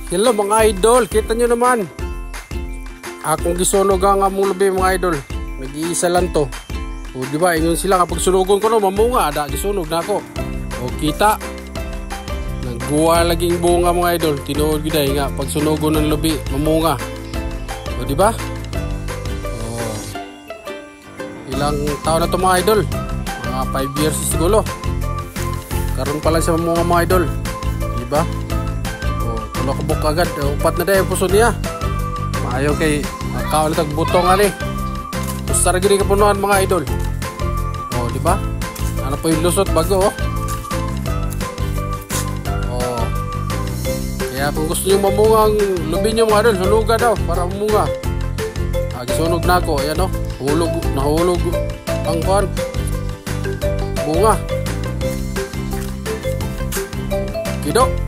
Hello mga idol, kita nyo naman. Akong gisunog ang among lubi mga idol. Nag-iisa lang to. O diba, ingon sila kapag sunugon ko no, mamunga, ada gisunog na ako. O kita. Nagguwa laging bunga mga idol. Tinuod giday nga, pag sunugon ng lubi, mamunga. O diba? O, ilang taon na to mga idol? Mga 5 years siguro. Karon pa lang siya mamunga mga idol. Diba? Nakabuk agad, upat na dahil puso niya. Maayaw kay kaulit ang butong ani. Gusto rin gini kapunuan mga idol. O, di ba? Ano po yung lusot bago, oh. O. Kaya kung gusto nyo mamunga ang lubi nyo mga idol, sunuga daw para mamunga. Gisunog na ako, ayan oh. Nahulog ang kuhan. Bunga. Kido.